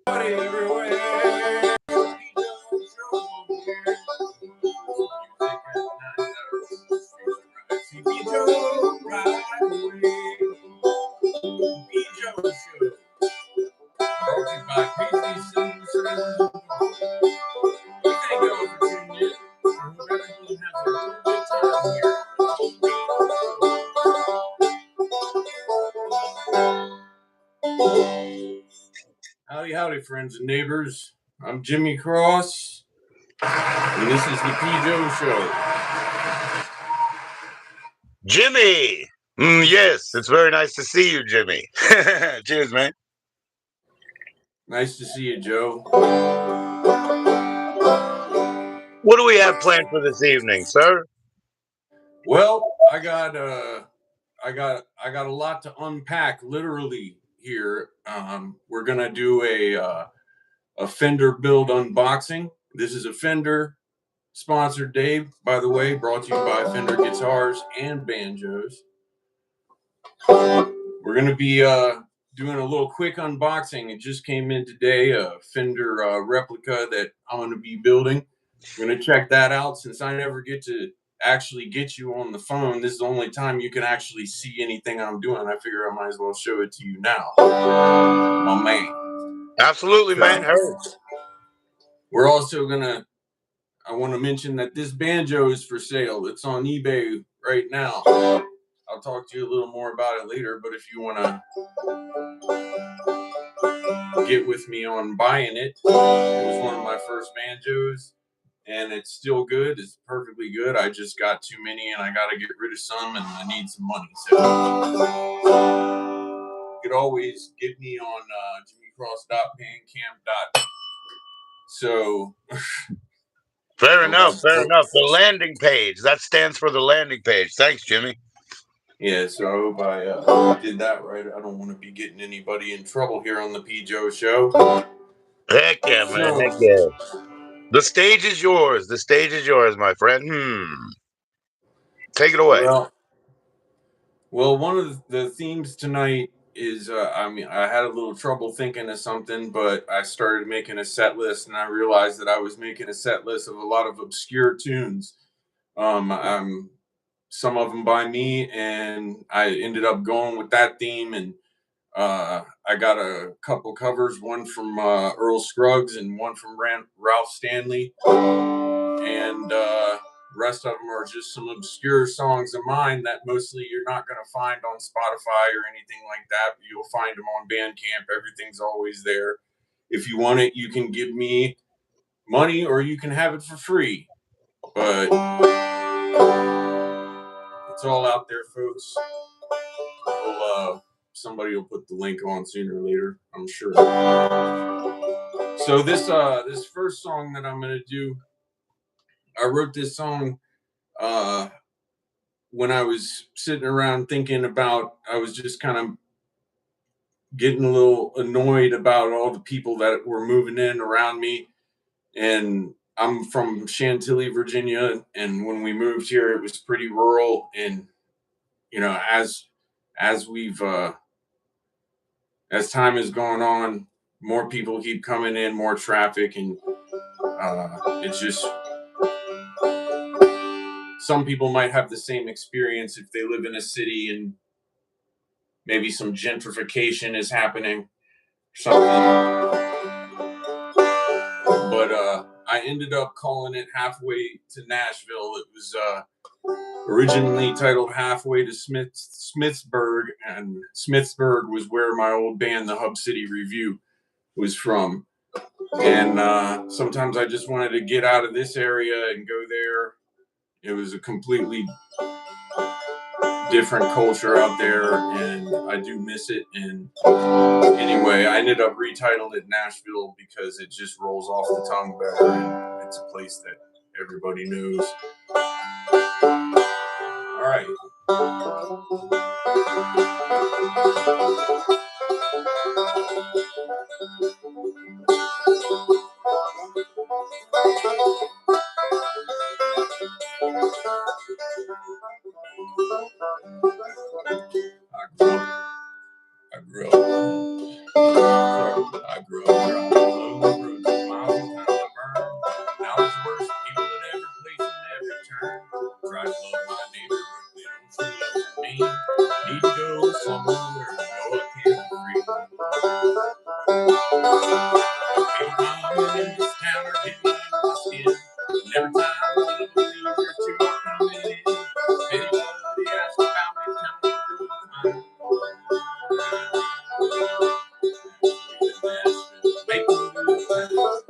everywhere. CB Joe, right away. CB Joe Show. Brought to you by Paisley Silver Services. We thank you all for tuning in. I hope everyone has a real good time here. Howdy, howdy, friends and neighbors. I'm Jimmy Cross, and this is the P. Joe Show. Jimmy! Yes, it's very nice to see you, Jimmy. Cheers, man. Nice to see you, Joe. What do we have planned for this evening, sir? Well, I got a lot to unpack, literally here. We're gonna do a Fender build unboxing. This is a Fender sponsored day, by the way, brought to you by Fender Guitars and Banjos. We're gonna be doing a little quick unboxing. It just came in today, a Fender replica that I'm gonna be building. We're gonna check that out. Since I never get to actually get you on the phone, this is the only time you can actually see anything I'm doing. I figure I might as well show it to you now, my man. Absolutely, man. Hurry. We're also I want to mention that this banjo is for sale. It's on eBay right now. I'll talk to you a little more about it later, but if you want to get with me on buying it, it was one of my first banjos, and it's still good. It's perfectly good. I just got too many, and I got to get rid of some, and I need some money. So you could always get me on jimmycross.bandcamp. So Fair enough. The landing page. That stands for the landing page. Thanks, Jimmy. Yeah, so I hope I did that right. I don't want to be getting anybody in trouble here on the P. Joe Show. Heck yeah, man. Heck yeah. The stage is yours. The stage is yours, my friend. Take it away. Well, one of the themes tonight is, I had a little trouble thinking of something, but I started making a set list, and I realized that I was making a set list of a lot of obscure tunes. Some of them by me, and I ended up going with that theme, and I got a couple covers, one from Earl Scruggs and one from Ralph Stanley, and rest of them are just some obscure songs of mine that mostly you're not going to find on Spotify or anything like that, but you'll find them on Bandcamp. Everything's always there. If you want it, you can give me money or you can have it for free, but it's all out there, folks. Somebody will put the link on sooner or later, I'm sure. So this first song that I'm gonna do, I wrote this song when I was sitting around thinking about. I was just kind of getting a little annoyed about all the people that were moving in around me, and I'm from Chantilly, Virginia, and when we moved here, it was pretty rural, and as we've as time is going on, more people keep coming in, more traffic, and it's just some people might have the same experience if they live in a city and maybe some gentrification is happening or something. But I ended up calling it Halfway to Nashville. It was originally titled Halfway to Smithsburg, and Smithsburg was where my old band, the Hub City Review, was from. And sometimes I just wanted to get out of this area and go there. It was a completely different culture out there, and I do miss it. And anyway, I ended up retitling it Nashville because it just rolls off the tongue better, and it's a place that everybody knows. All right. I grew up town are getting under my skin. And every time one of them leaves, there's two more coming in. If anybody asks about me, tell me I'm doing fine. Making good times.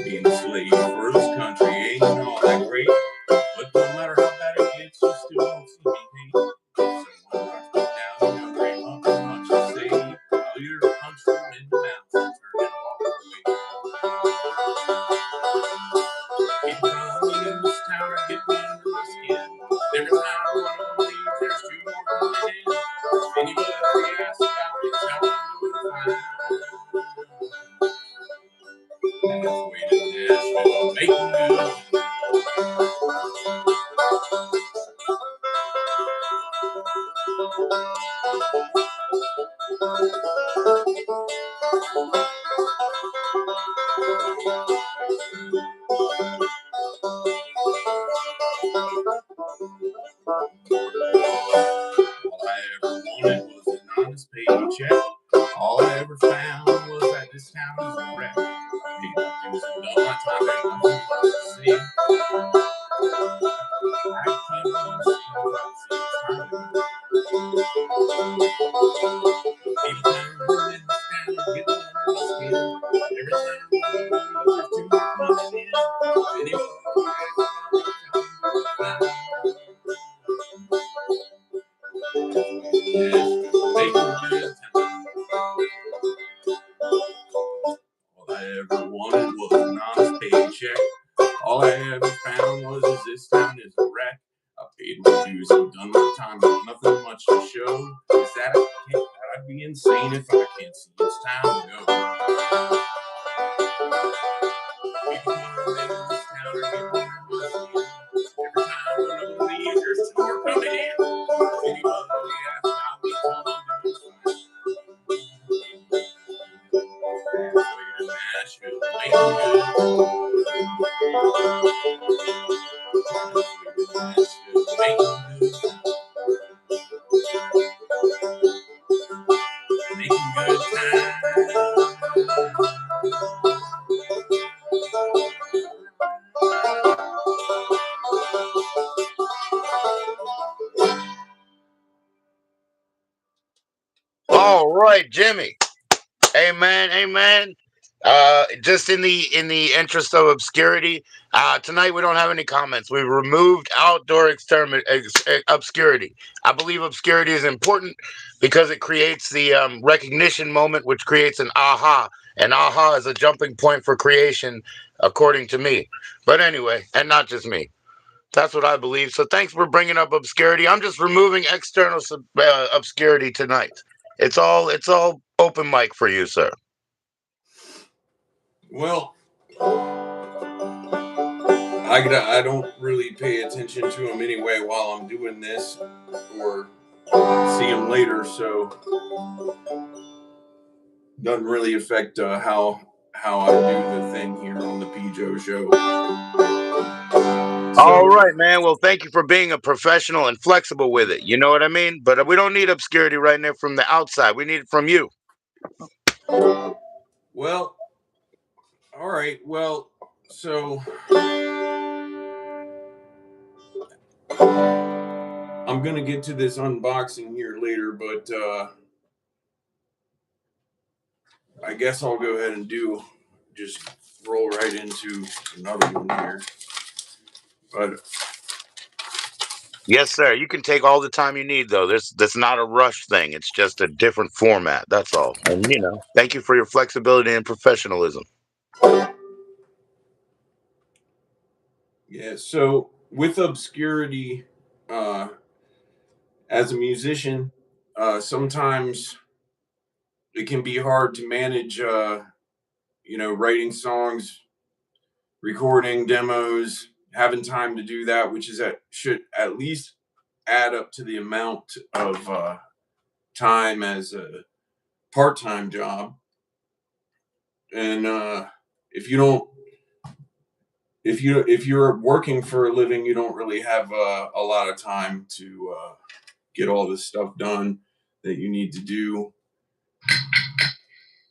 Being a slave for this country ain't all that great. But no matter how bad it gets, you still won't see me hate. Someone knocks me down, you know, ain't nothing much to say. I'll either punch them in the mouth or turn and walk away. People coming in this town are getting under my skin. Every time one of them leaves, there's two more coming in. If anybody asks about me, tell them I'm doing fine. Halfway to Nashville, making good. All I ever wanted was an honest paycheck. All I ever found was that this town is a wreck. People do some dumb, my time ain't nothing much to see. I can't believe it's time to go. People coming in this town are getting under my skin. Every time there's two more coming in. Anybody making good time. All I ever wanted was an honest paycheck. All I ever found was this town is a wreck. I paid my dues and done my time, but nothing much to show. Is that I'd be insane if I can't see it's time to go. People coming in this town are getting under my skin. Every time one of them leaves, there's two more coming in. Anybody asks about me, tell them I'm doing fine. Halfway to Nashville, making good. Halfway to Nashville, making good. Making good time. All right, Jimmy. Amen. Amen. Just in the interest of obscurity, tonight we don't have any comments. We've removed outdoor obscurity. I believe obscurity is important because it creates the recognition moment, which creates an aha. And aha is a jumping point for creation, according to me. But anyway, and not just me. That's what I believe. So thanks for bringing up obscurity. I'm just removing external obscurity tonight. It's all open mic for you, sir. Well, I don't really pay attention to them anyway while I'm doing this, or see them later, so doesn't really affect how I do the thing here on the Pjo show. All So, right, man. Well, thank you for being a professional and flexible with it. You know what I mean? But we don't need obscurity right now from the outside. We need it from you. well, all right. Well, so I'm gonna get to this unboxing here later, but I guess I'll go ahead and just roll right into another one here. But Yes, sir. You can take all the time you need, though. That's not a rush thing. It's just a different format. That's all. And thank you for your flexibility and professionalism. yeah, so with obscurity, uh, as a musician, sometimes it can be hard to manage, writing songs, recording demos, having time to do that, which should at least add up to the amount of time as part-time job, and if you don't, if you're working for a living, you don't really have a lot of time to get all this stuff done that you need to do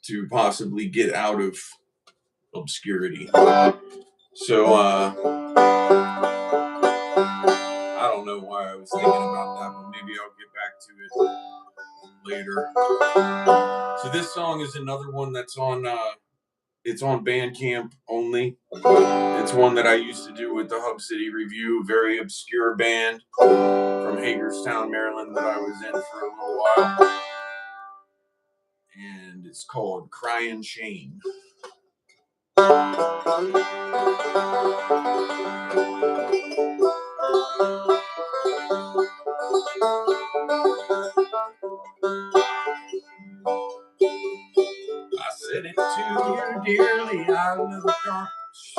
to possibly get out of obscurity. So I don't know why I was thinking about that, but maybe I'll get back to it later. So this song is another one that's on it's on Bandcamp only. It's one that I used to do with the Hub City Review, very obscure band from Hagerstown, Maryland, that I was in for a little while. And it's called Crying Shame. I said it to you dearly, I love the darkness.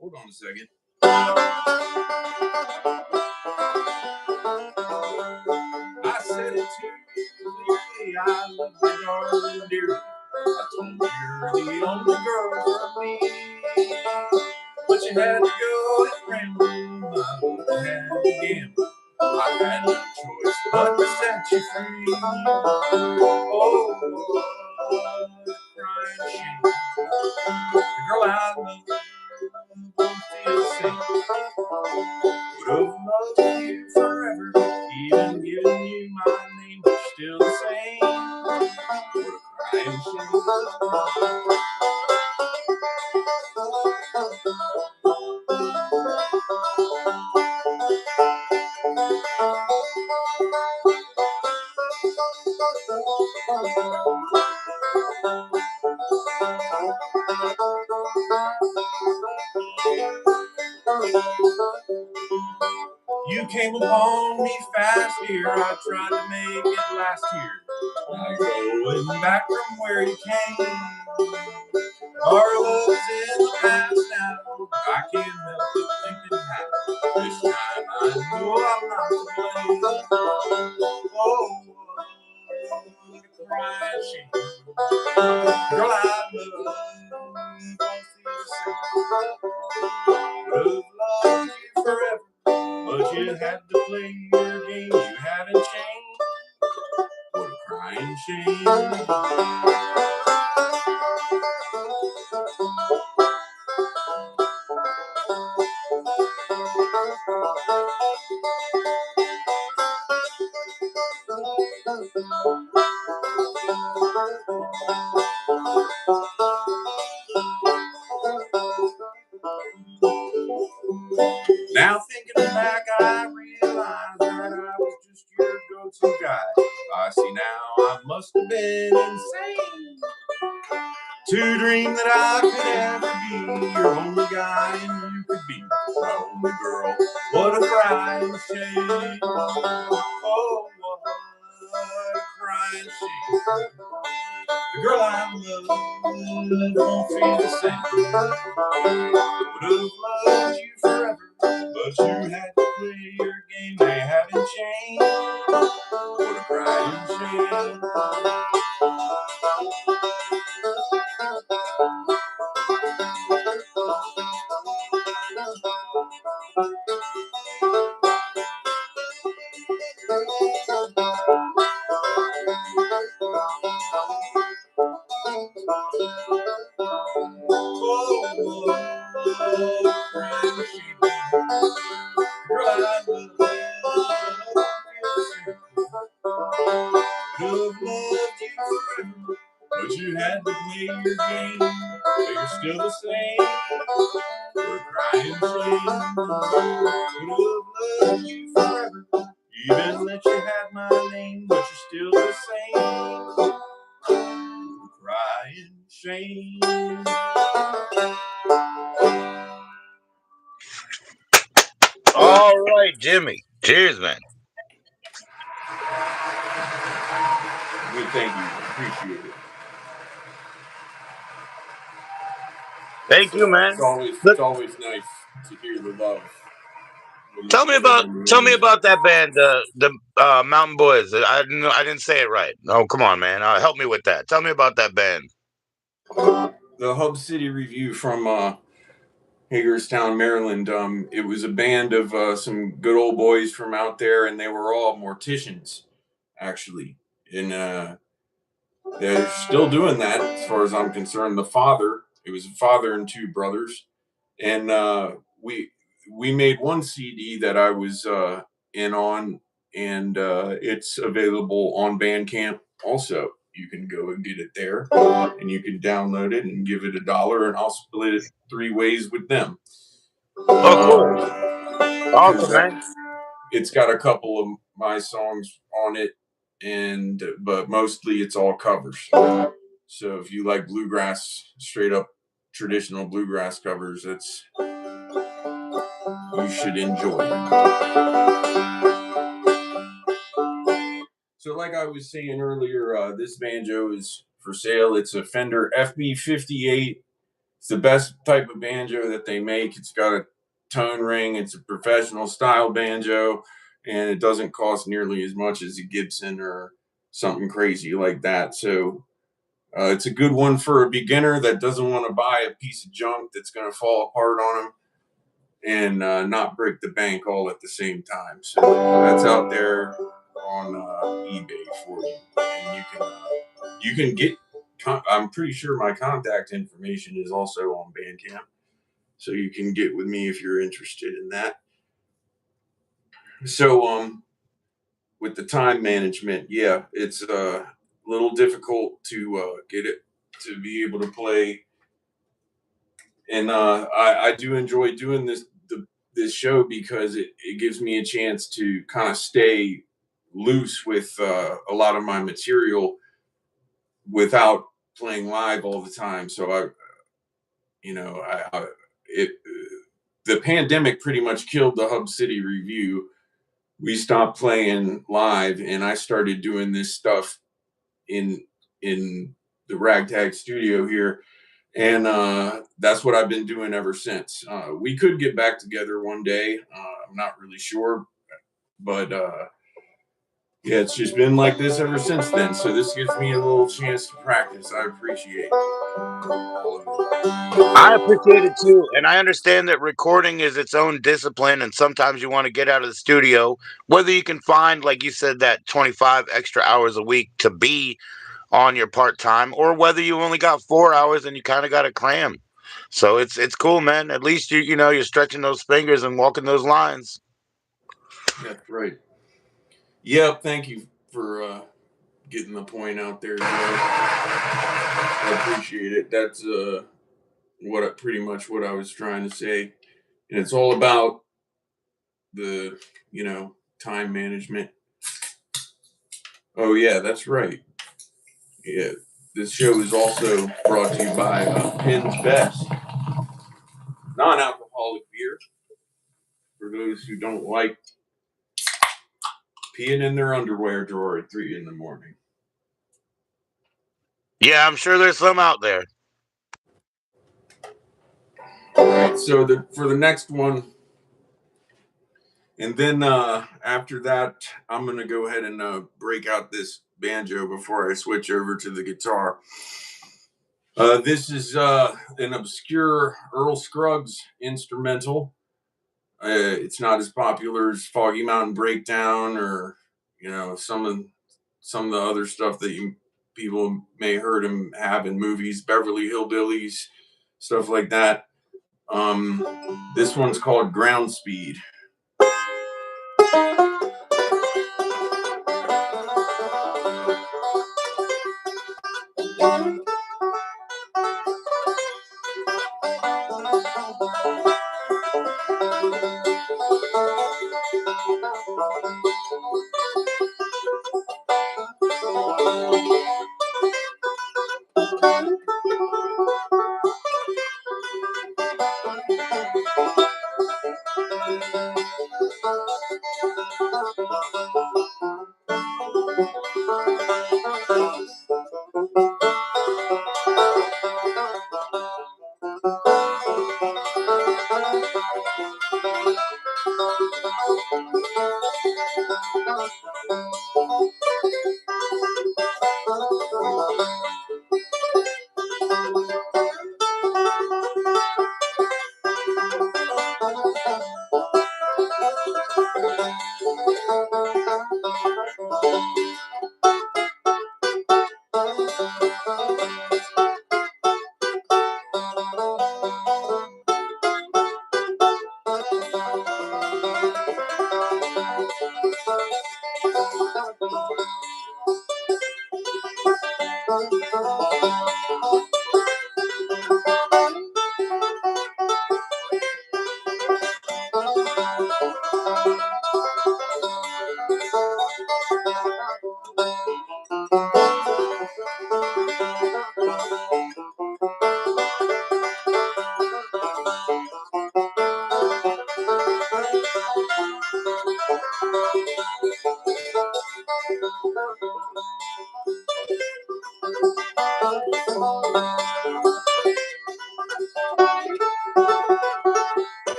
Hold on a second. I said it to you dearly, I love the dark dearly. I told you you're the only girl for me. But you had to go and ramble, I had to gamble. I had no choice but to set you free. Oh, crying shame. The girl I love won't feel the same. Would have loved you forever, even given you my name, but still the same. What a crying shame. You came upon me fast here, I tried to make it last year. Now you're going back from where you came. Our love's in the past now, I can't help but thinking how this time I know I'm not to blame. Oh, what a crying shame. Girl, I love won't feel the same. Would have loved you forever, but you had to play your game. You haven't changed. What a crying shame. Now thinking back, I realize that I was just your go-to guy. I see now I must have been insane to dream that I could ever be your only guy and you could be my only girl. What a crying shame. Oh, what a crying shame. The girl I love won't feel the same. Would have loved you forever, but you had to play your game. They haven't changed. What a crying shame. But you had to play your game, but you're still the same. We're crying shame. Would have loved you forever, even that you had my name, but you're still the same. We're crying shame. All right, Jimmy. Cheers, man. Well, thank you. Appreciate it. Thank you, man. It's always nice to hear the love. Tell me about that band, the Mountain Boys. I didn't say it right. Oh, come on, man. Help me with that. Tell me about that band. The Hub City Review from Hagerstown, Maryland. It was a band of some good old boys from out there, and they were all morticians, actually. And they're still doing that, as far as I'm concerned. It was a father and two brothers, and we made one CD that I was in on, and it's available on Bandcamp. Also, you can go and get it there, and you can download it and give it $1, and I'll split it 3 ways with them. Oh, cool. Awesome, Because man. it's got a couple of my songs on it, and but mostly it's all covers. So if you like bluegrass, straight up traditional bluegrass covers, that's you should enjoy. So, like I was saying earlier, this banjo is for sale. It's a Fender FB58. It's the best type of banjo that they make. It's got a tone ring. It's a professional style banjo, and it doesn't cost nearly as much as a Gibson or something crazy like that. So it's a good one for a beginner that doesn't want to buy a piece of junk that's going to fall apart on them and not break the bank all at the same time. So that's out there on eBay for you, and you can get. I'm pretty sure my contact information is also on Bandcamp, so you can get with me if you're interested in that. So with the time management, yeah, it's a little difficult to get it to be able to play, and I do enjoy doing this show because it gives me a chance to kind of stay loose with a lot of my material without playing live all the time. So it the pandemic pretty much killed the Hub City Review. We stopped playing live, and I started doing this stuff in in the ragtag studio here, and that's what I've been doing ever since. We could get back together one day. I'm not really sure, but yeah, it's just been like this ever since then. So this gives me a little chance to practice. I appreciate all of it. I appreciate it too, and I understand that recording is its own discipline, and sometimes you want to get out of the studio. Whether you can find, like you said, that 25 extra hours a week to be on your part time, or whether you only got 4 hours and you kind of got to cram. So it's cool, man. At least you're stretching those fingers and walking those lines. That's right. Yep. Thank you for getting the point out there, Joe. I appreciate it. That's pretty much what I was trying to say, and it's all about the time management. Oh yeah, that's right. Yeah, this show is also brought to you by Penn's Best, non-alcoholic beer for those who don't like peeing in their underwear drawer at 3 in the morning. Yeah, I'm sure there's some out there. All right, so for the next one, and then after that, I'm gonna go ahead and break out this banjo before I switch over to the guitar. This is an obscure Earl Scruggs instrumental. It's not as popular as Foggy Mountain Breakdown or some of the other stuff that people may heard him have in movies, Beverly Hillbillies, stuff like that. This one's called Ground Speed.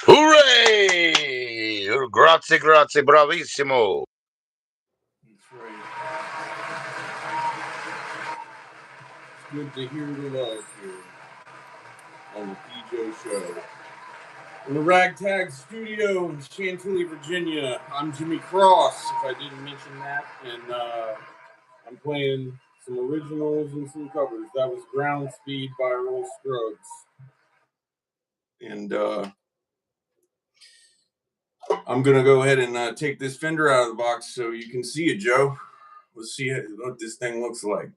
Hooray! Grazie, grazie, bravissimo. That's right. It's good to hear the love here on the PJ Show. In the Ragtag Studio in Chantilly, Virginia, I'm Jimmy Cross, if I didn't mention that, and I'm playing some originals and some covers. That was Ground Speed by Earl Scruggs. And I'm going to go ahead and take this Fender out of the box so you can see it, Joe. Let's see what this thing looks like.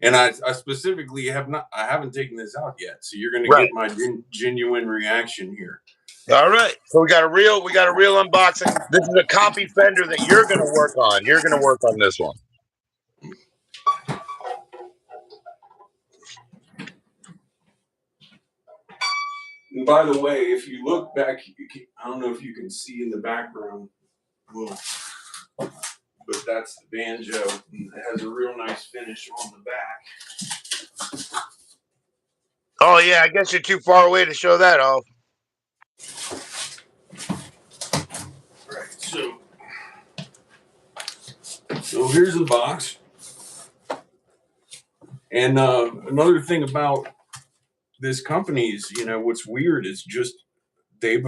And I specifically I haven't taken this out yet, so you're going to Right. get my genuine reaction here. All right. So we got a real unboxing. This is a copy Fender that you're going to work on. You're going to work on this one. And by the way, if you look back, I don't know if you can see in the background, but that's the banjo. It has a real nice finish on the back. Oh, yeah. I guess you're too far away to show that off. Right. So here's the box. And another thing about this company is, what's weird is just a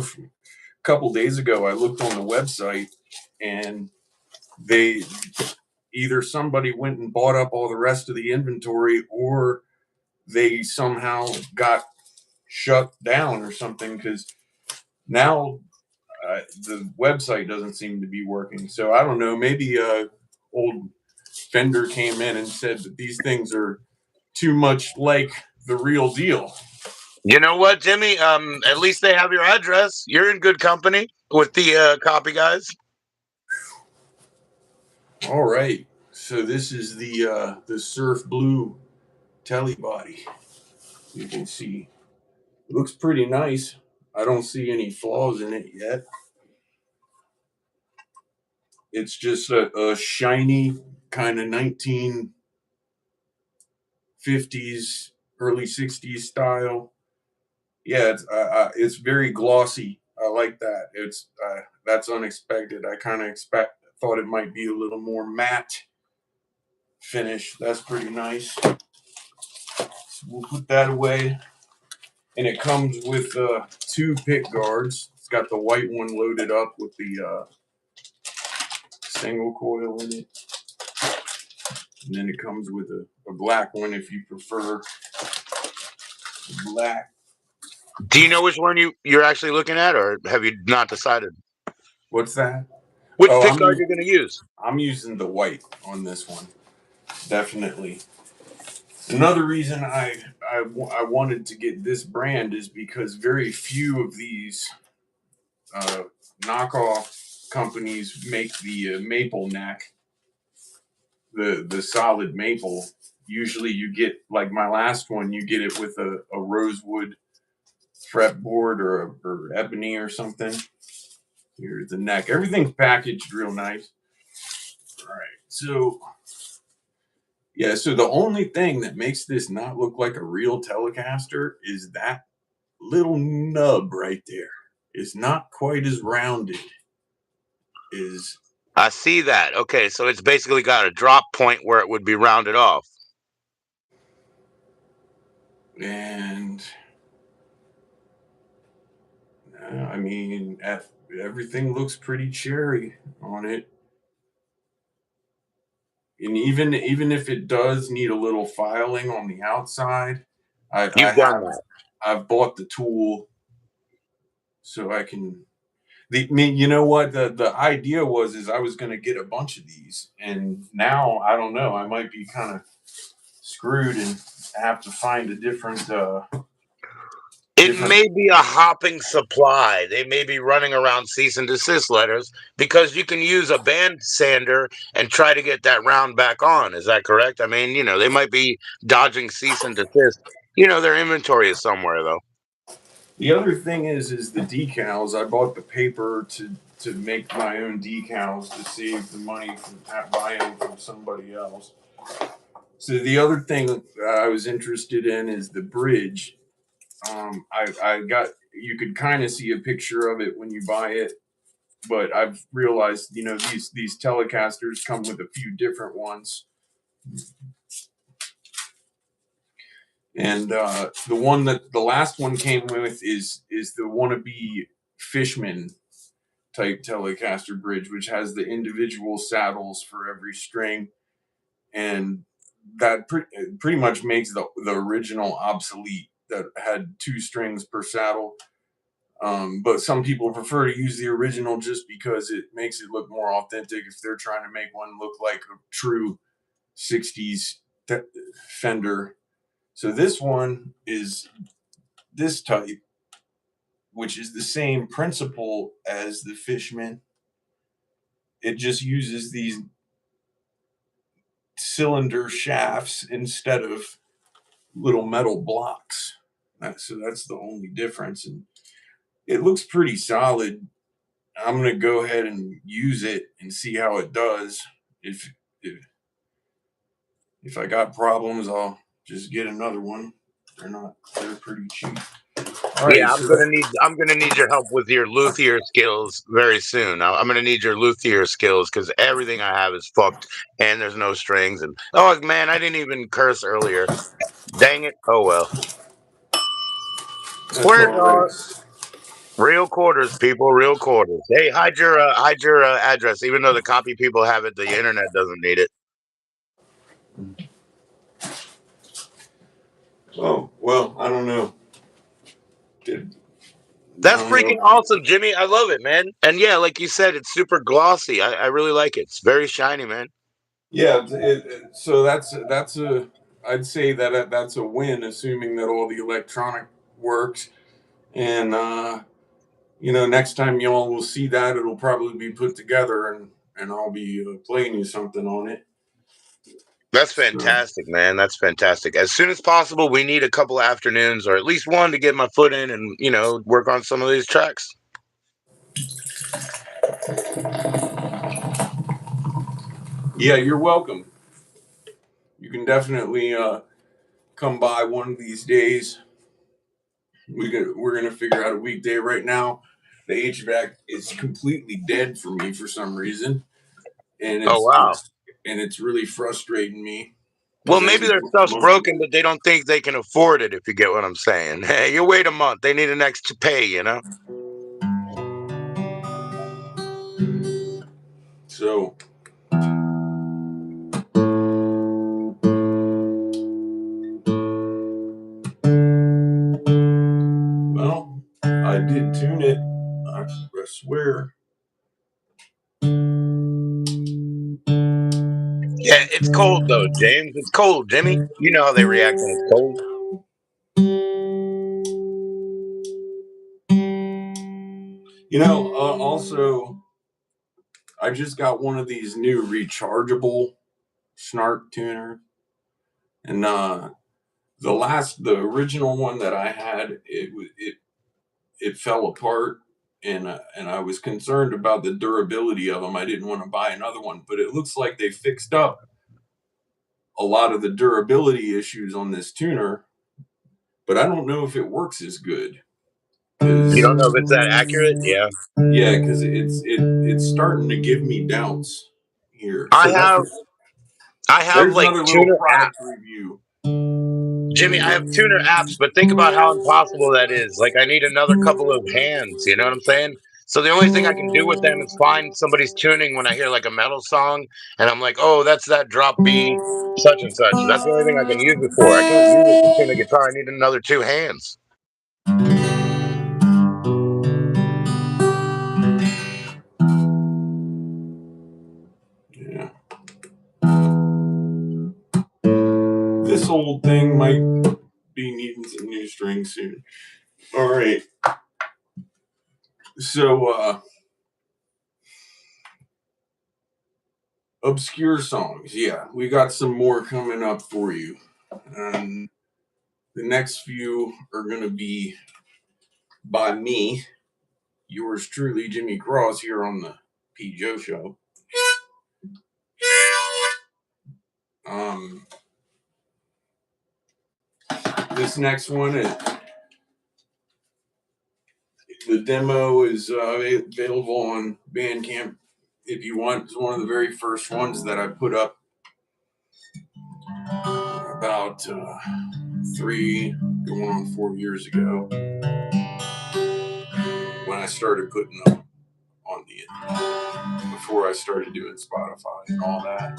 couple days ago, I looked on the website and either somebody went and bought up all the rest of the inventory or they somehow got shut down or something, because now the website doesn't seem to be working. So I don't know, maybe old Fender came in and said that these things are too much like the real deal. You know what, Jimmy? At least they have your address. You're in good company with the copy guys. All right. So this is the Surf Blue telly body. You can see it looks pretty nice. I don't see any flaws in it yet. It's just a shiny kind of 1950s, early 60s style. Yeah, it's very glossy. I like that. That's unexpected. I kind of thought it might be a little more matte finish. That's pretty nice. So we'll put that away. And it comes with two pick guards. It's got the white one loaded up with the single coil in it. And then it comes with a black one if you prefer black. Do you know which one you're actually looking at, or have you not decided? What's that? Which pick guard you're going to use? I'm using the white on this one. Definitely. Another reason I wanted to get this brand is because very few of these knockoff companies make the maple neck, the solid maple. Usually you get, like my last one, you get it with a rosewood fretboard or ebony or something. Here's the neck. Everything's packaged real nice. All right. So the only thing that makes this not look like a real Telecaster is that little nub right there. It's not quite as rounded as. I see that. Okay, so it's basically got a drop point where it would be rounded off. And I mean, everything looks pretty cherry on it. and even if it does need a little filing on the outside, I You've done have that. I've bought the tool so I can. You know what the idea was is I was going to get a bunch of these, and now I don't know. I might be kind of screwed and have to find a different It different. may be a hopping supply. They may be running around cease and desist letters because you can use a band sander and try to get that round back on. Is that correct? I mean, they might be dodging cease and desist. Their inventory is somewhere though. The other thing is the decals. I bought the paper to make my own decals to save the money from buying them from somebody else. So the other thing that I was interested in is the bridge. I got you could kind of see a picture of it when you buy it, but I've realized these Telecasters come with a few different ones, and the last one came with is the wannabe Fishman type Telecaster bridge, which has the individual saddles for every string, and that pretty much makes the original obsolete that had two strings per saddle. But some people prefer to use the original just because it makes it look more authentic if they're trying to make one look like a true 60s Fender. So this one is this type, which is the same principle as the Fishman. It just uses these cylinder shafts instead of little metal blocks. So that's the only difference. And it looks pretty solid. I'm gonna go ahead and use it and see how it does. If if I got problems, I'll just get another one. They're pretty cheap. All Yeah, right, I'm so gonna need I'm gonna need your help with your luthier skills very soon. I'm gonna need your luthier skills because everything I have is fucked and there's no strings. And oh man, I didn't even curse earlier. Dang it. Oh well. that's Swear all right. jar. Real quarters, people. Real quarters. Hey, hide your address. Even though the copy people have it, the internet doesn't need it. Oh well, I don't know. Did I That's don't know. freaking awesome, Jimmy. I love it, man. And yeah, like you said, it's super glossy. I really like it. It's very shiny, man. Yeah, so that's a I'd say that's a win, assuming that all the electronic works. And next time y'all will see that, it'll probably be put together, and I'll be playing you something on it. That's So fantastic, man. That's fantastic. As soon as possible, we need a couple of afternoons or at least one to get my foot in and, work on some of these tracks. yeah, you're welcome. You can definitely come by one of these days. We're gonna figure out a weekday. Right now, the HVAC is completely dead for me for some reason, and Oh, wow. it's really frustrating me Well, because maybe their stuff's broken, but they don't think they can afford it, if you get what I'm saying. Hey, you wait a month. They need an extra pay. so well, I did tune it. I swear. Yeah, it's cold, though, James. It's cold, Jimmy. You know how they react when it's cold. Also, I just got one of these new rechargeable snark tuners, and the original one that I had, it fell apart, and I was concerned about the durability of them. I didn't want to buy another one, but it looks like they fixed up a lot of the durability issues on this tuner, but I don't know if it works as good. You don't know Cause if it's that accurate? Yeah. yeah, because it's starting to give me doubts here. I So have I have there's like another little tuner product apps. review. Jimmy, I have tuner apps, but think about how impossible that is. Like I need another couple of hands, you know what I'm saying? So the only thing I can do with them is find somebody's tuning when I hear like a metal song, and I'm like, oh, that's that drop B, such and such. That's the only thing I can use it for. I can't use it to tune a guitar. I need another two hands. Yeah. This old thing might be needing some new strings soon. All right. So, obscure songs. Yeah, we got some more coming up for you. The next few are going to be by me, yours truly, Jimmy Cross, here on the P. Joe Show. This next one, the demo is available on Bandcamp if you want. It's one of the very first ones that I put up about 3 going on 4 years ago when I started putting them on the internet, before I started doing Spotify and all that.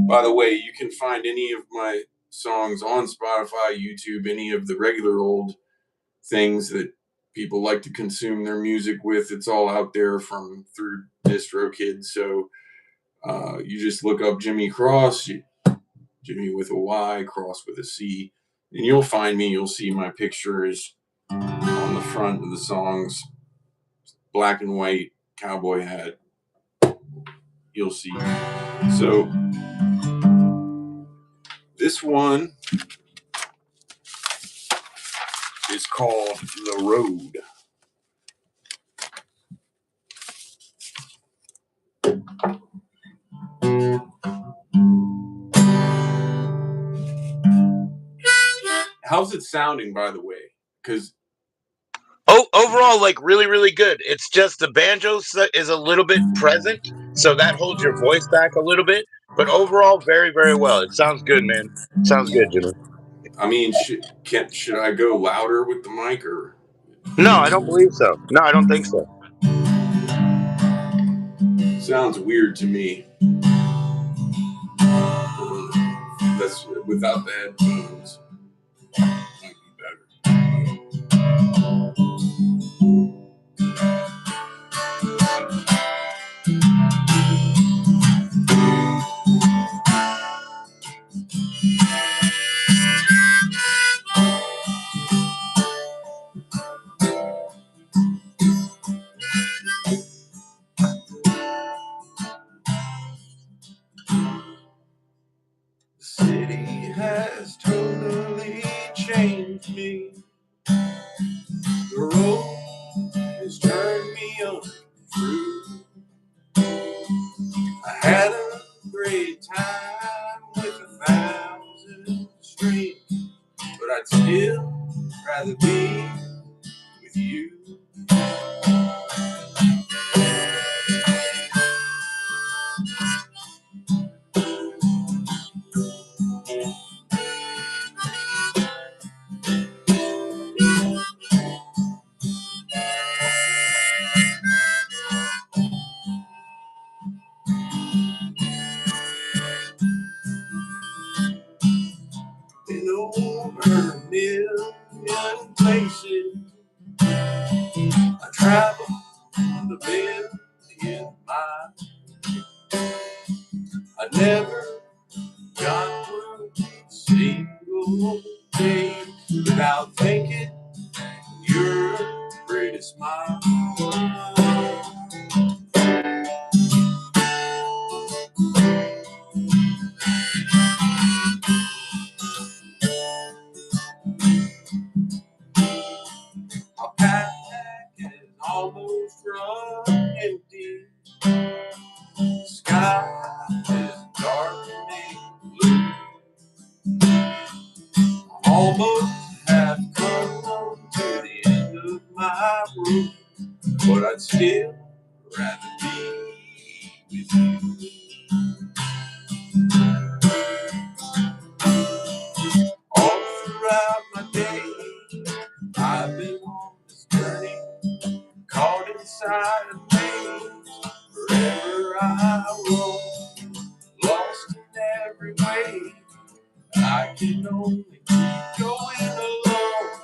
By the way, you can find any of my songs on Spotify, YouTube, any of the regular old things that people like to consume their music with. It's all out there from through DistroKid. So you just look up Jimmy Cross, Jimmy with a Y, Cross with a C, and you'll find me. You'll see my pictures on the front of the songs, black and white, cowboy hat. You'll see. So this one is called The Road. How's it sounding, by the way? Because overall, like really, really good. It's just the banjo is a little bit present, so that holds your voice back a little bit. But overall, very, very well. It sounds good, man. Sounds good, Jimmy. I mean, should I go louder with the mic or? No, I don't believe so. No, I don't think so. Sounds weird to me. That's without the headphones. Might be better. The city has totally changed me. The road has turned me untrue. I had a great time with 1,000 strings, but I'd still rather be with you. In over a million places I travel the million miles. I never got through a single day without thinking you're the greatest smile. My pack is almost run empty. The sky is darkening blue. I almost have come to the end of my rope, but I'd still rather be with you. All throughout my day, I've been on this journey. can only keep going alone.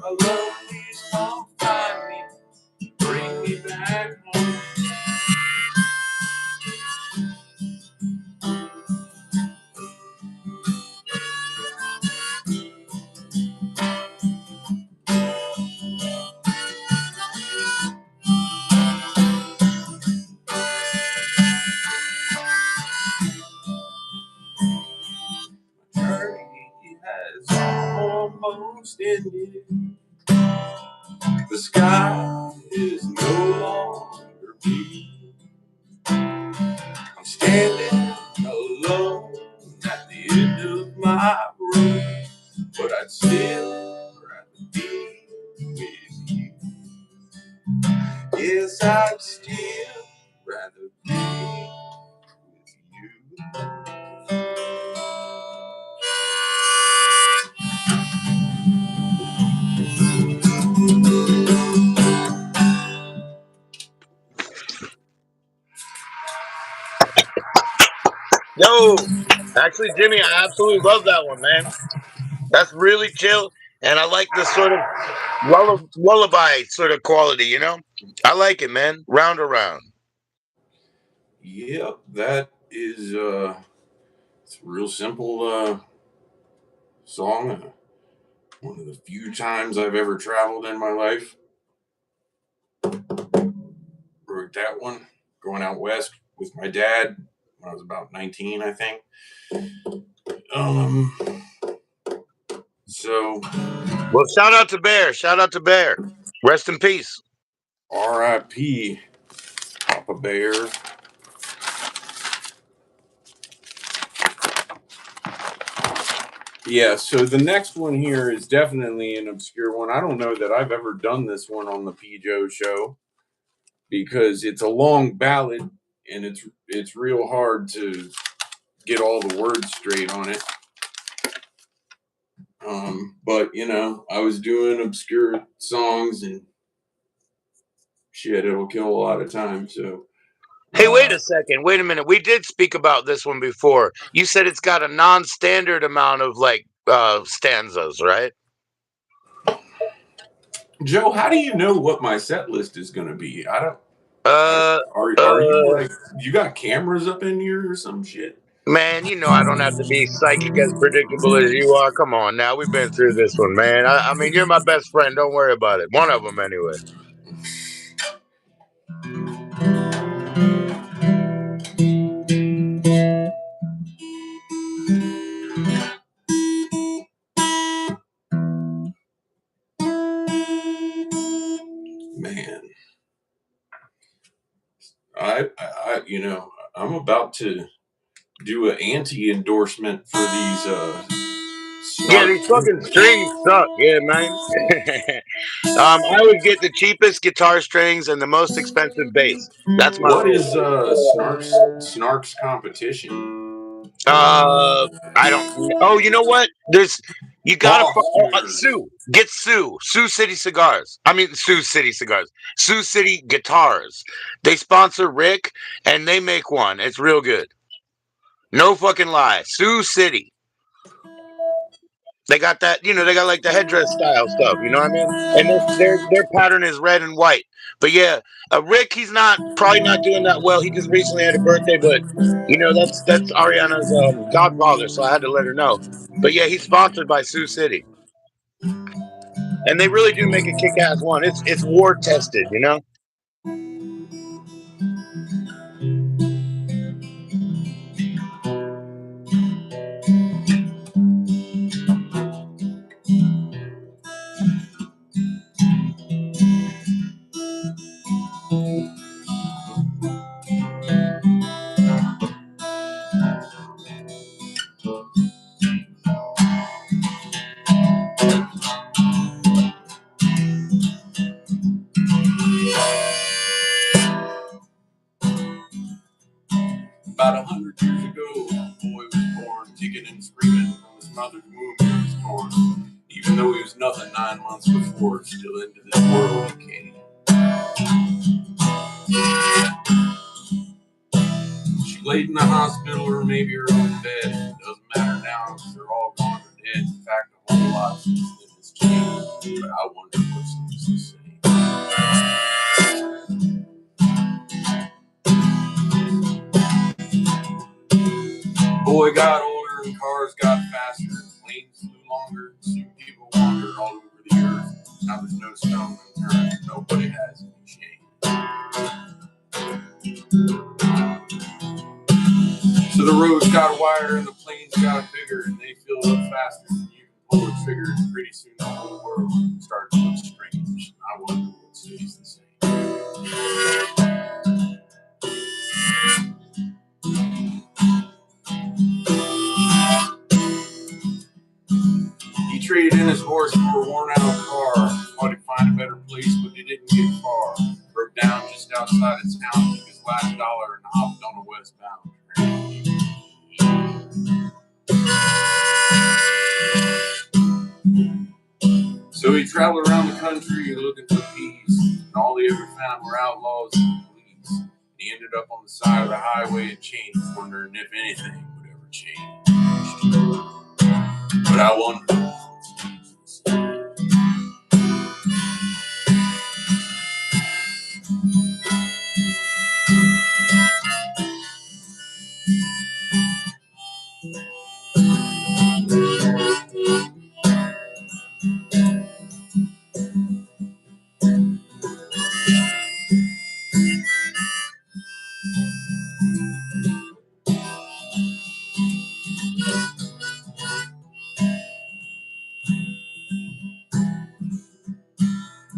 My love, please come find me, bring me back home. Journey has almost ended. The sky is no longer blue. I'm standing alone at the end of my road, but I'd still rather be with you. Yes, I'd still rather be with you. Yo, actually, Jimmy, I absolutely love that one, man. That's really chill, and I like the sort of lullaby sort of quality. I like it, man. Round around. Yep, that is it's a real simple song. One of the few times I've ever traveled in my life. Wrote that one going out west with my dad when I was about 19, I think. Um, so Well, shout out to Bear. Shout out to Bear. Rest in peace. R.I.P. Papa Bear. Yeah, so the next one here is definitely an obscure one. I don't know that I've ever done this one on the P. Joe show because it's a long ballad and it's real hard to get all the words straight on it. But I was doing obscure songs and shit, it'll kill a lot of time. So Hey, wait a second. Wait a minute. We did speak about this one before. You said it's got a non-standard amount of stanzas, right? Joe, how do you know what my set list is going to be? I don't. Uh, Are you like you got cameras up in here or some shit? Man, I don't have to be psychic as predictable as you are. Come on now. We've been through this one, man. I mean, you're my best friend. Don't worry about it. One of them, anyway. Man, I'm about to do an anti-endorsement for these Yeah, snark. these fucking strings suck. Yeah, man. I always get the cheapest guitar strings and the most expensive bass. That's my What rule. is snark's competition? I don't. Oh, you know what? You gotta Foster's. Sue. Get Sue. Sue City Cigars. I mean, Sue City Cigars. Sue City Guitars. They sponsor Rick, and they make one. It's real good. No fucking lie. Sioux City. They got that, they got like the headdress style stuff, you know what I mean? And their pattern is red and white. But yeah, Rick, he's probably not doing that well. He just recently had a birthday, but that's Ariana's godfather, so I had to let her know. But yeah, he's sponsored by Sioux City, and they really do make a kick-ass one. It's war tested, you know. About 100 years ago, a boy was born, kicking and screaming from his mother's womb. He was torn. Even though he was nothing 9 months before, still into this world he came. She laid in the hospital or maybe her own bed. Doesn't matter now, 'cause they're all gone. lot since then has changed, but I wonder what stays the same. Boy got older and cars got faster and planes flew longer. Soon people wandered all over the earth. Now there's no stone unturned. Nobody has any shame. So the roads got wider and the planes got bigger and they filled up faster than you can pull a trigger. And pretty soon the whole world started to look strange. I wonder what stays the same. He traded in his horse for a worn out car. Thought he'd find a better place, but he didn't get far. Broke down just outside of town, took his last dollar and hopped on a westbound train. So he traveled around the country looking for peace, and all he ever found were outlaws and police. And he ended up on the side of the highway in chains, wondering if anything would ever change. But I wonder.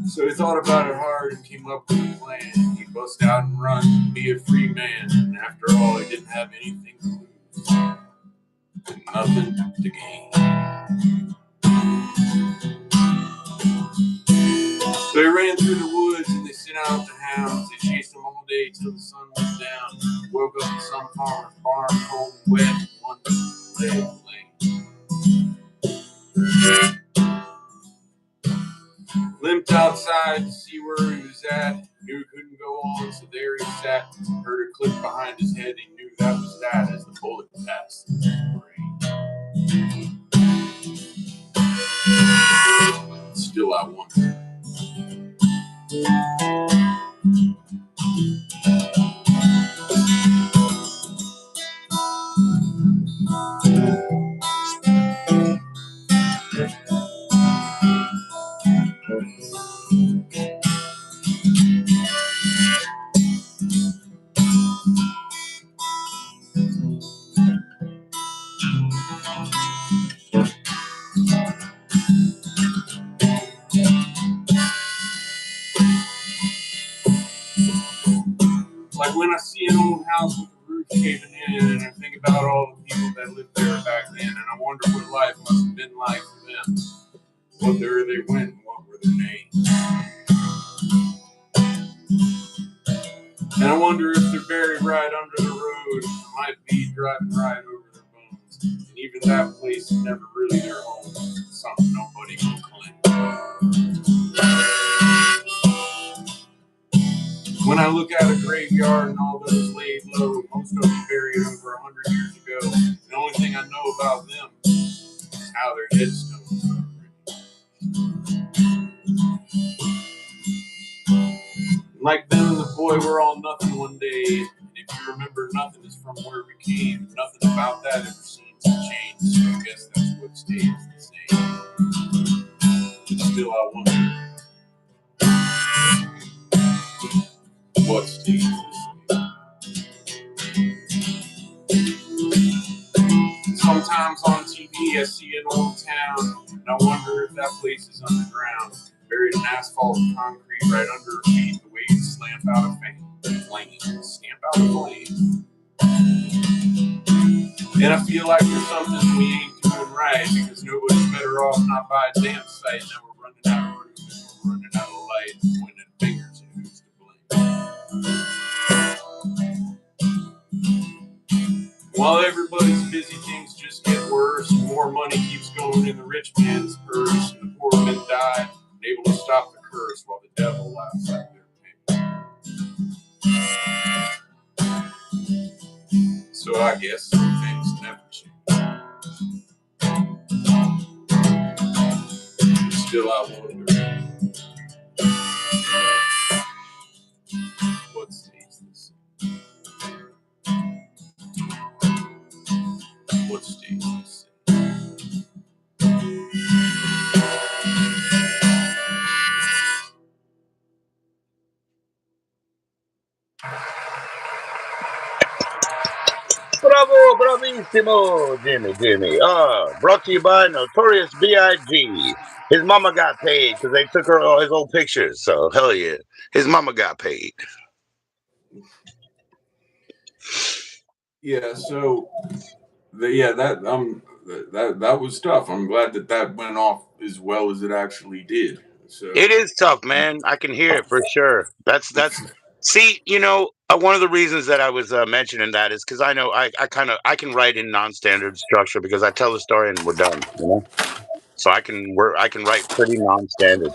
So he thought about it hard and came up with a plan. He'd bust out and run, be a free man. And after all, he didn't have anything to lose and nothing to gain. So he ran through the woods and they sent out the hounds. They chased him all day till the sun went down. Woke up in some farmer's barn, cold and wet, and one leg lame. Limped outside to see where he was at. Knew he couldn't go on, so there he sat. Heard a click behind his head. He knew that was that as the bullet passed through his brain. Still, I wonder. Like when I see an old house with the roof caving in, and I think about all the people that lived there back then, and I wonder what life must have been like for them. Where they went and what were their names. And I wonder if they're buried right under the road. I might be driving right over their bones. And even that place is never really their home. It's something nobody can claim. When I look at a graveyard and all those laid low, most of them buried over 100 years ago. The only thing I know about them is how their headstones are written. Like them and the boy, we're all nothing one day. And if you remember, nothing is from where we came. Nothing about that ever seems to change. So I guess that's what stays the same. But still, I wonder. What stays the same? Sometimes on TV I see an old town, and I wonder if that place is underground, buried in asphalt and concrete right under her feet. The waves stamp out a flame. And I feel like there's something we ain't doing right, because nobody's better off not by a damn sight. Now we're running out of room and we're running out of light, and pointing fingers at who's to blame. While everybody's busy, things just get worse. More money keeps going in the rich man's purse, and the poor men die, unable to stop the curse while the devil laughs at their pain. So I guess some things never change. still out wondering. What stage this? What stage this? Bravo, bravissimo, Jimmy. Brought to you by Notorious B.I.G. His mama got paid because they took all his old pictures. So hell yeah, his mama got paid. Yeah. So, that was tough. I'm glad that went off as well as it actually did. So It is tough, man. I can hear it for sure. That's. See, one of the reasons that I was mentioning that is because I know I can write in non-standard structure because I tell the story and we're done. So I can write pretty non-standard.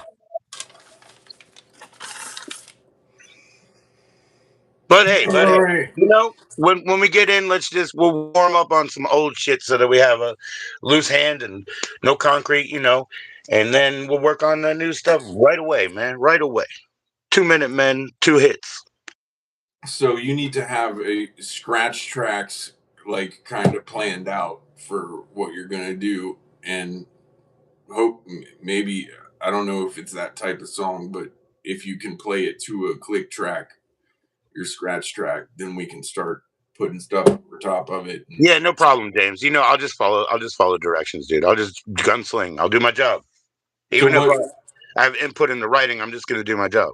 But hey, all right. when we get in, we'll warm up on some old shit so that we have a loose hand and no concrete, and then we'll work on the new stuff right away, man, right away. 2 minute men, 2 hits. So you need to have a scratch tracks like kind of planned out for what you're gonna do, and hope maybe I don't know if it's that type of song, but if you can play it to a click track, your scratch track, then we can start putting stuff over top of it. Yeah, no problem, James. I'll just follow directions, dude. I'll just gunsling. I'll do my job. So Even if what? I have input in the writing, I'm just gonna do my job.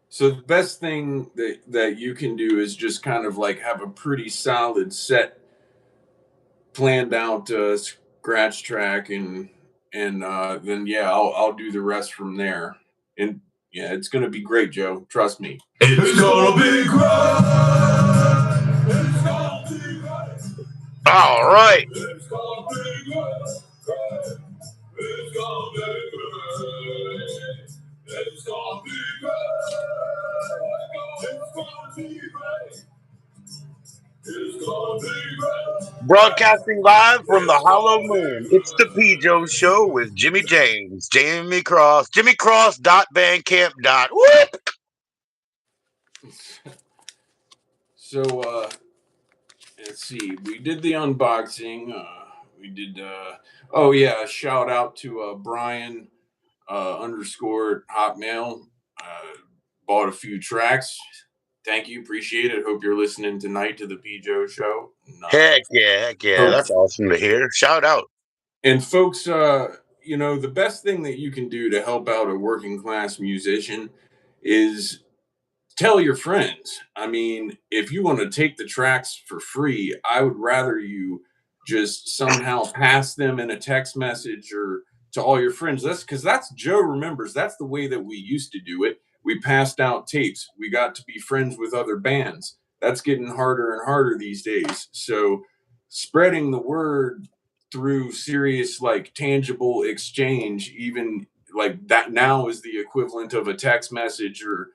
So the best thing that you can do is just kind of like have a pretty solid set planned out scratch track, and then yeah, I'll do the rest from there. And yeah, it's gonna be great, Joe. Trust me. It's gonna be great. It's gonna be great. All right. It's gonna be great. It's gonna be great. It's gonna be great. It's gonna be great. It's gonna be great. Broadcasting live from the Hollow Moon. It's the P.Joe Show with Jimmy James, Jamie Cross, jimmycross.bandcamp. Whoop! So let's see. We did the unboxing. We did. Oh yeah, shout out to Brian underscore Hotmail. Bought a few tracks. Thank you, appreciate it. Hope you're listening tonight to the P. Joe Show. Heck yeah. That's awesome to hear. Shout out. And folks, the best thing that you can do to help out a working class musician is tell your friends. I mean, if you want to take the tracks for free, I would rather you just somehow pass them in a text message or to all your friends. That's Joe remembers. That's the way that we used to do it. We passed out tapes. We got to be friends with other bands. That's getting harder and harder these days. So spreading the word through serious, like tangible exchange, even like that now is the equivalent of a text message or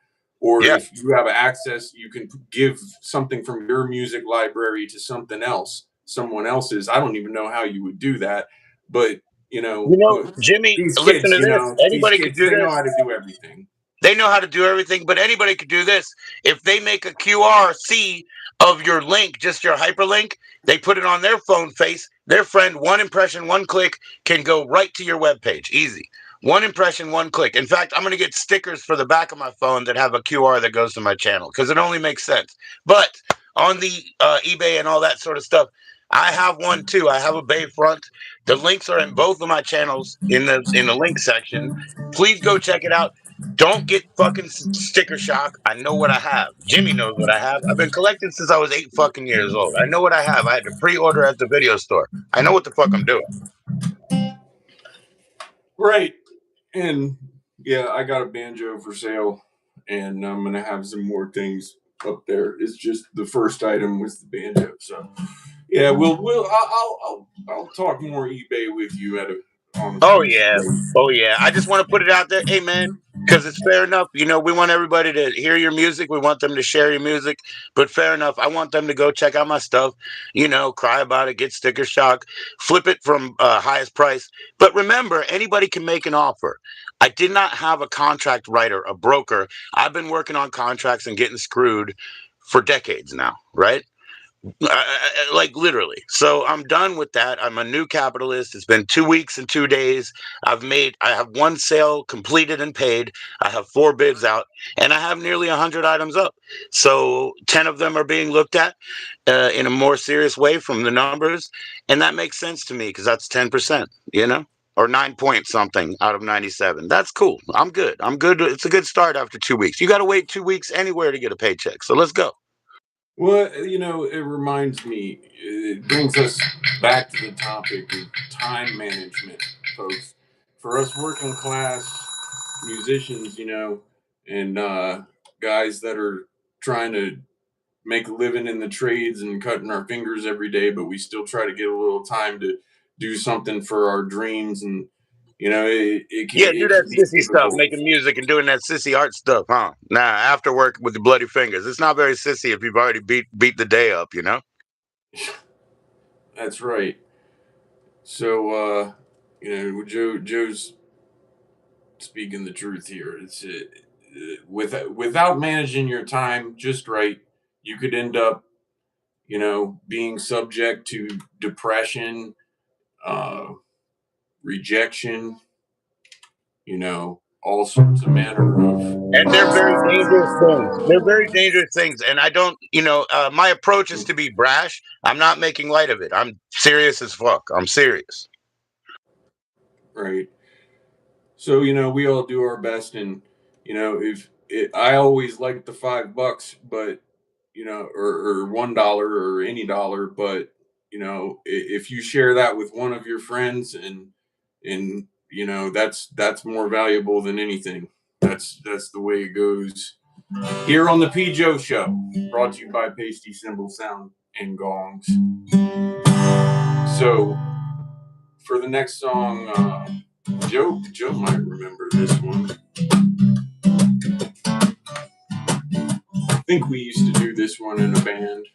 Yeah. if you have access, you can give something from your music library to someone else's. I don't even know how you would do that, but Jimmy, these listen kids, to this. Anybody could do they know this. how to do everything. They know how to do everything, but anybody could do this. If they make a QRC of your link, just your hyperlink, they put it on their phone face. Their friend, one impression, one click, can go right to your webpage. Easy. One impression, one click. In fact, I'm going to get stickers for the back of my phone that have a QR that goes to my channel because it only makes sense. But on the eBay and all that sort of stuff, I have one too. I have a Bayfront. The links are in both of my channels in the link section. Please go check it out. Don't get fucking sticker shock. I know what I have. Jimmy knows what I have. I've been collecting since I was 8 fucking years old. I know what I have. I had to pre-order at the video store. I know what the fuck I'm doing. Right. And yeah, I got a banjo for sale, and I'm gonna have some more things up there. It's just the first item was the banjo. So yeah, I'll talk more eBay with you on Oh yeah. I just want to put it out there. Hey man, because it's fair enough. You know, we want everybody to hear your music. We want them to share your music. But fair enough, I want them to go check out my stuff. You know, cry about it, get sticker shock, flip it from highest price. But remember, anybody can make an offer. I did not have a contract writer, a broker. I've been working on contracts and getting screwed for decades now, right? Like literally. So I'm done with that. I'm a new capitalist. It's been 2 weeks and 2 days. I have one sale completed and paid. I have 4 bids out, and I have nearly 100 items up. So 10 of them are being looked at in a more serious way from the numbers, and that makes sense to me because that's 10%. You know. Or 9 point something out of 97. That's cool. I'm good. I'm good. It's a good start after 2 weeks. You got to wait 2 weeks anywhere to get a paycheck. So let's go. Well, it reminds me, it brings us back to the topic of time management, folks. For us working class musicians, and guys that are trying to make a living in the trades and cutting our fingers every day, but we still try to get a little time to do something for our dreams. And, Yeah, do it that can be sissy stuff, difficult. making music and doing that sissy art stuff, huh? Nah, after work with the bloody fingers. It's not very sissy if you've already beat the day up, you know? That's right. So, Joe's speaking the truth here. It's without managing your time just right, you could end up, being subject to depression, uh, rejection, all sorts of manner And they're of. very dangerous things. They're very dangerous things. And I don't, my approach is to be brash. I'm not making light of it. I'm serious as fuck. I'm serious. Right. So we all do our best, and if I always like the $5, but or $1 or any dollar, but if you share that with one of your friends, and that's more valuable than anything. That's the way it goes here on the P. Joe Show, brought to you by Pasty Cymbal Sound and Gongs. So for the next song, Joe might remember this one. I think we used to do this one in a band.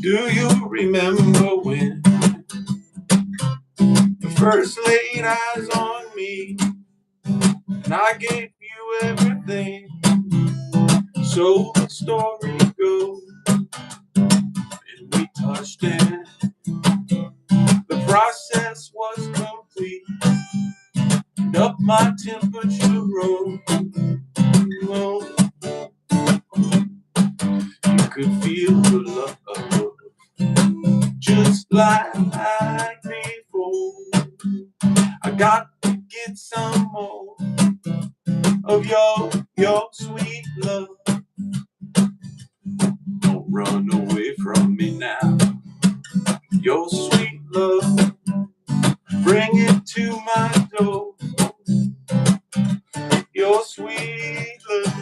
Do you remember when you first laid eyes on me, and I gave you everything? So the story goes, and we touched in. The process was complete, and up my temperature rose. Well, you could feel the love, just like before. I got to get some more of your sweet love. Don't run away from me now. Your sweet love, bring it to my door. Your sweet love.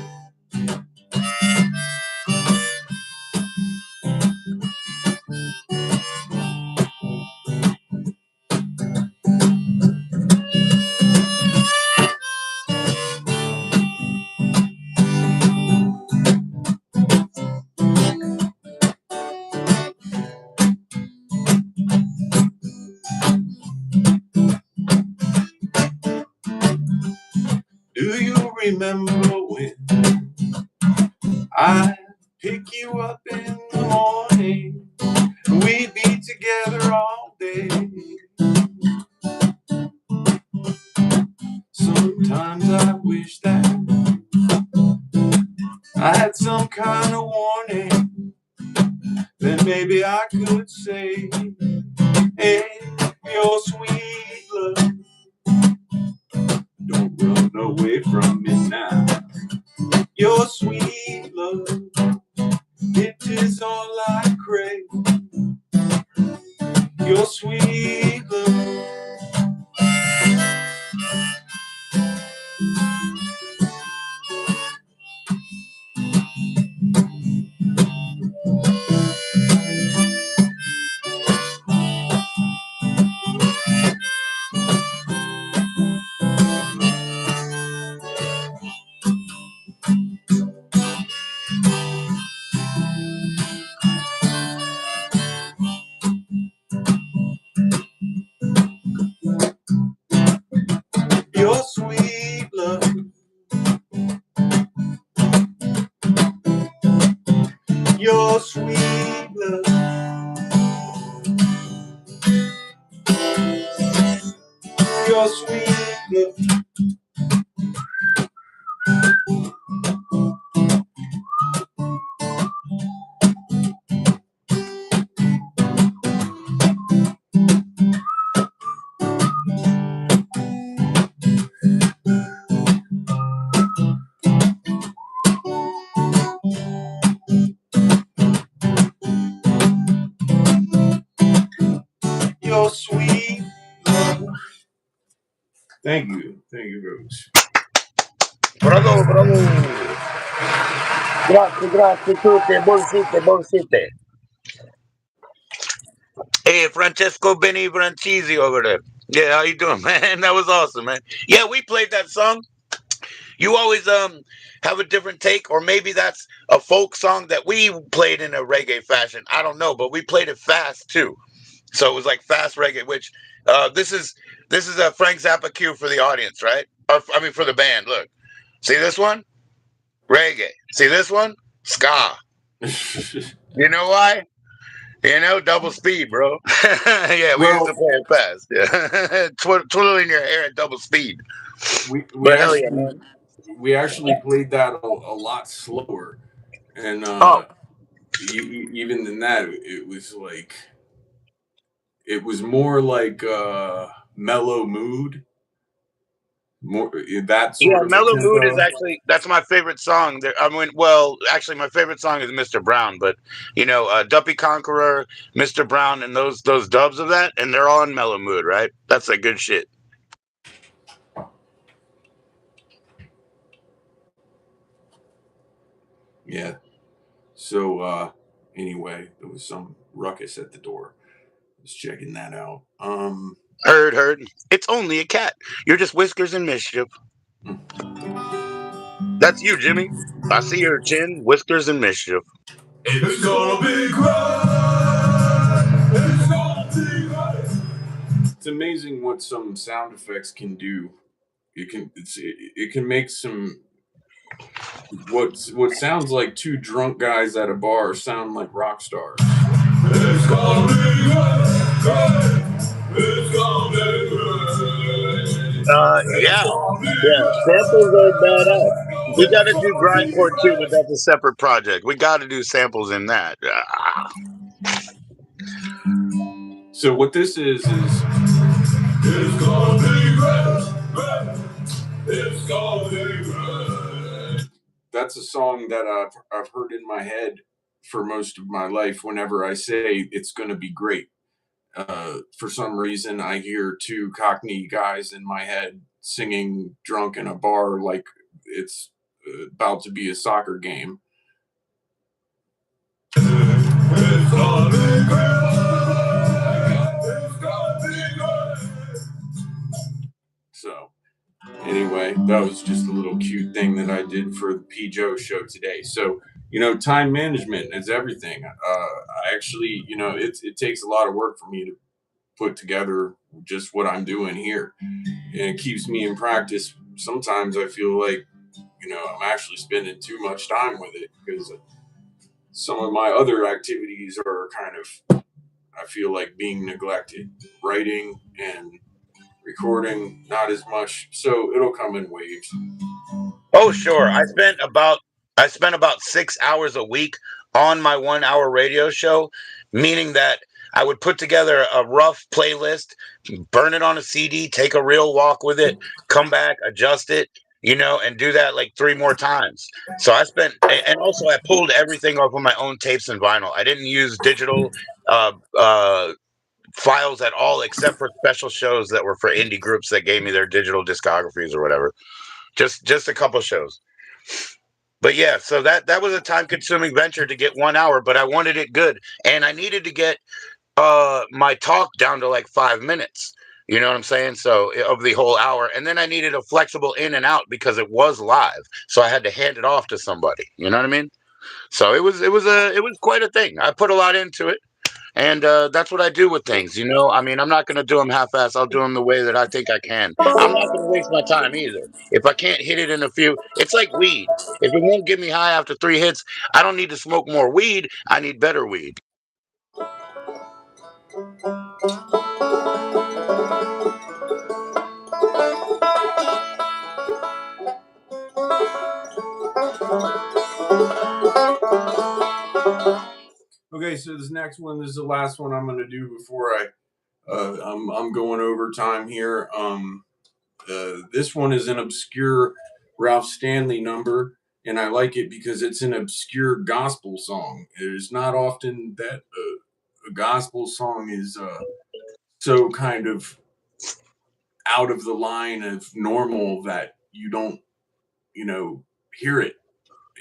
Do you remember when I pick you up in the morning? We'd be together all day. Sometimes I wish that I had some kind of warning, then maybe I could say, and your sweet love. Don't run away from me now. Your sweet love, it is all I crave. Your sweet love. Your sweet love. Your sweet love. Your sweet love. Your sweet love. Thank you very much. Bravo, bravo. Grazie tutte, buon siete. Hey, Francesco Benny Francisi over there. Yeah, how you doing, man? That was awesome, man. Yeah, we played that song. You always have a different take, or maybe that's a folk song that we played in a reggae fashion. I don't know, but we played it fast too. So it was like fast reggae, which this is a Frank Zappa cue for the audience, right? Or I mean for the band. Look, see this one? Reggae. See this one? Ska. You know why? You know, double speed, bro. Yeah, we used to play it fast. Yeah, twiddling your hair at double speed. We actually played that a lot slower, and even than that, it was like it was more like mellow mood, more that Yeah, sort of a Mellow Mood is tempo. actually that's my favorite song. There, I mean, well, actually, my favorite song is Mr. Brown, but you know, Duppy Conqueror, Mr. Brown, and those dubs of that, and they're all in Mellow Mood, right? That's like good shit. Yeah. So anyway, there was some ruckus at the door. I was checking that out. Heard. It's only a cat. You're just whiskers and mischief. That's you, Jimmy. I see your chin, whiskers and mischief. It's gonna be great. It's gonna be great. It's amazing what some sound effects can do. It can make some what sounds like two drunk guys at a bar sound like rock stars. It's gonna be great. It's gonna be great. Yeah. Yeah. Samples are badass. We got to do grindcore too, but that's a separate project. We got to do samples in that. So what this is It's gonna be great. It's gonna be great. that's a song that I've heard in my head for most of my life. Whenever I say it's going to be great, for some reason I hear two Cockney guys in my head singing drunk in a bar like it's about to be a soccer game. It's gonna be great. It's gonna be great. So anyway, that was just a little cute thing that I did for the P. Joe show today. So, time management is everything. I actually, it takes a lot of work for me to put together just what I'm doing here. And it keeps me in practice. Sometimes I feel like, I'm actually spending too much time with it because some of my other activities are kind of, I feel like being neglected. Writing and recording, not as much. So it'll come in waves. Oh, sure. I spent about 6 hours a week on my 1 hour radio show, meaning that I would put together a rough playlist, burn it on a CD, take a real walk with it, come back, adjust it, and do that like 3 more times. So I spent, and also I pulled everything off of my own tapes and vinyl. I didn't use digital uh, uh, files at all, except for special shows that were for indie groups that gave me their digital discographies or whatever. Just a couple shows. But yeah, so that was a time consuming venture to get 1 hour, but I wanted it good, and I needed to get my talk down to like 5 minutes. You know what I'm saying? So of the whole hour, and then I needed a flexible in and out because it was live, so I had to hand it off to somebody. You know what I mean? So it was quite a thing. I put a lot into it, and that's what I do with things. I mean, I'm not going to do them half-ass. I'll do them the way that I think I can. I'm not going to waste my time either. If I can't hit it in a few, it's like weed. If it won't get me high after 3 hits, I don't need to smoke more weed. I need better weed. Okay, so this next one, this is the last one I'm going to do before I'm going over time here. This one is an obscure Ralph Stanley number, and I like it because it's an obscure gospel song. It is not often that a gospel song is so kind of out of the line of normal that you don't, hear it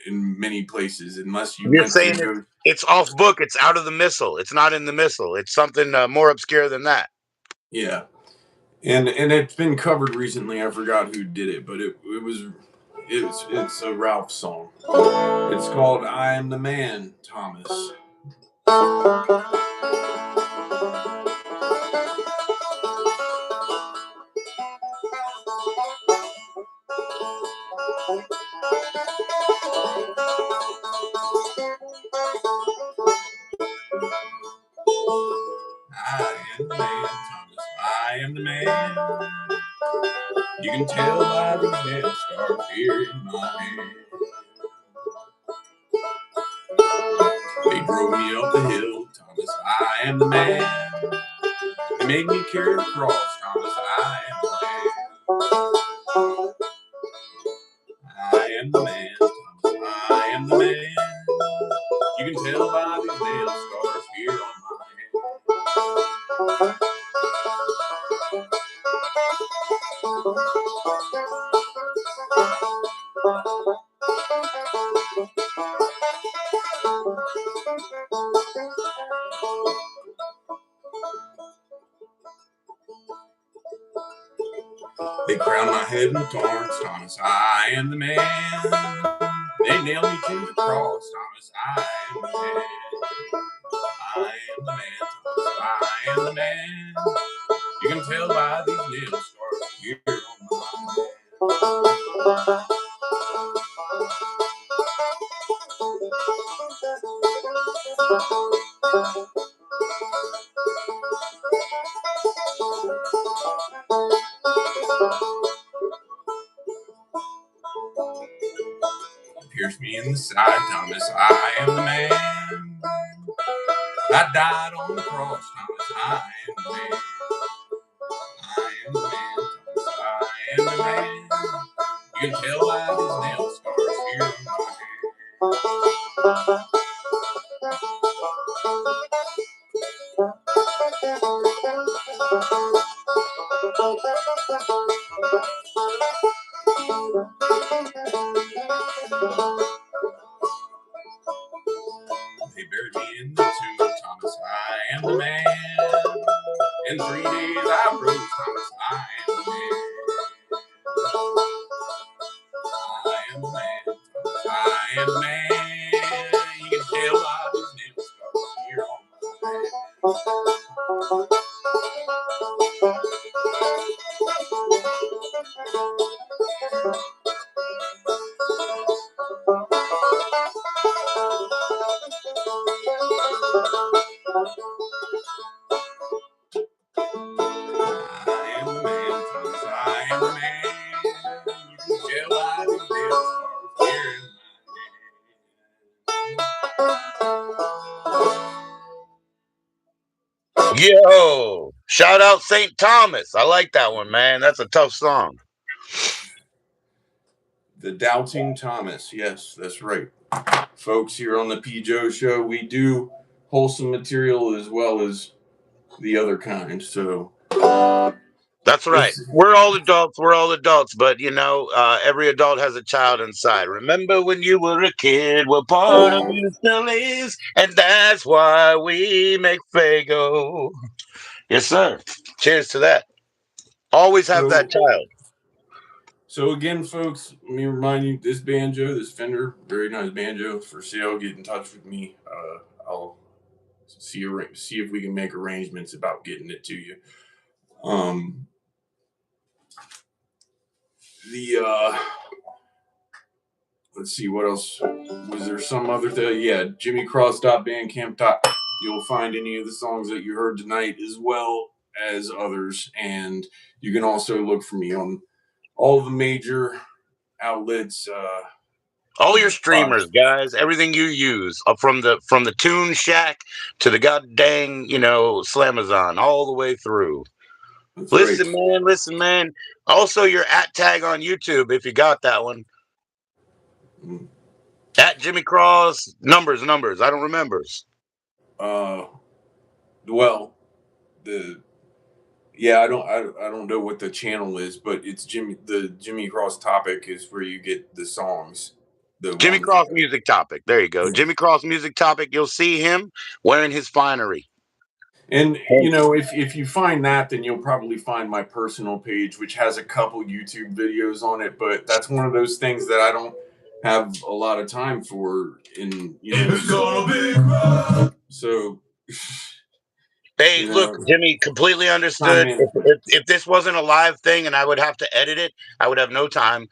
in many places unless you You're went to saying go. it's off book. It's out of the missile. It's not in the missile. It's something more obscure than that. Yeah, and it's been covered recently. I forgot who did it, but it's a Ralph song. It's called "I Am the Man," Thomas. I am the man, Thomas. I am the man. You can tell by these nail scars here in my hand. They drove me up the hill, Thomas. I am the man. They made me carry the cross, Thomas. I am the man. I am the man, Thomas. I am the man. You can tell by these nail scars here on my hand. They crown my head in thorns, Thomas. I am the man. They nailed me to the cross, Thomas. I am the man. I am the man, Thomas. I am the man. You can tell by these nail scars here on my hand. Pierce me in the side, Thomas. I am the man. I died on the cross, Thomas. I am the man. I am the man, Thomas. I am the man. You can tell by these nail scars here on my hand. They buried me in the tomb, Thomas. I am the man. In 3 days I rose, Thomas. I am the man. I am the man, Thomas. I am the man. You can tell by these nail scars here on my hand. I am the man, Thomas. I am the man. You can tell by these nail scars here in my hand. Yo, shout out St. Thomas. I like that one, man. That's a tough song. The Doubting Thomas. Yes, that's right. Folks, here on the P. Joe Show, we do wholesome material as well as the other kind. So That's right. We're all adults. We're all adults. But, every adult has a child inside. Remember when you were a kid? Well, part of you still is. And that's why we make Fago. Yes, sir. Cheers to that. Always have that child. So again, folks, let me remind you, this banjo, this Fender, very nice banjo for sale. Get in touch with me. I'll see if we can make arrangements about getting it to you. Let's see what else. Was there some other thing? Yeah, jimmycross.bandcamp. You'll find any of the songs that you heard tonight as well as others, and you can also look for me on all the major outlets. All your streamers, guys, everything you use, from the Tune Shack to the goddamn, Slamazon, all the way through. Listen, man. Also, your @tag on YouTube, if you got that one. At Jimmy Cross, numbers. I don't remember. Well, I don't know what the channel is, but it's the Jimmy Cross Topic is where you get the songs. Jimmy Cross Music Topic. There you go. Yeah. Jimmy Cross Music Topic. You'll see him wearing his finery. And if you find that, then you'll probably find my personal page, which has a couple YouTube videos on it. But that's one of those things that I don't have a lot of time for. So. Hey, look, Jimmy, completely understood. If this wasn't a live thing and I would have to edit it, I would have no time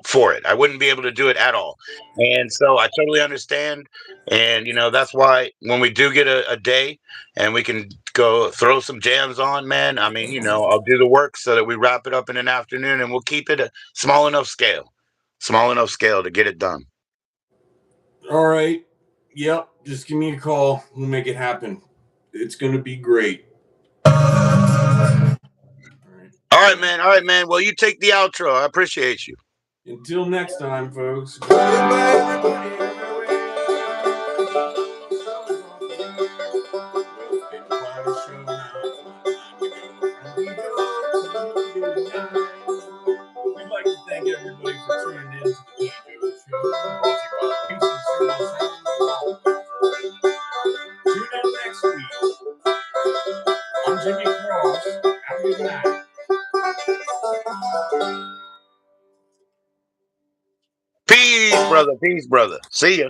for it. I wouldn't be able to do it at all. And so I totally understand. And, that's why when we do get a day and we can go throw some jams on, man, I mean, I'll do the work so that we wrap it up in an afternoon, and we'll keep it a small enough scale to get it done. All right. Yep. Just give me a call. We'll make it happen. It's going to be great. All right, man. Well, you take the outro. I appreciate you. Until next time, folks. We'd like to thank everybody for tuning in to the P. Joe Show. Tune in next week. I'm Jimmy Cross. Have a good night. Peace, brother. See ya.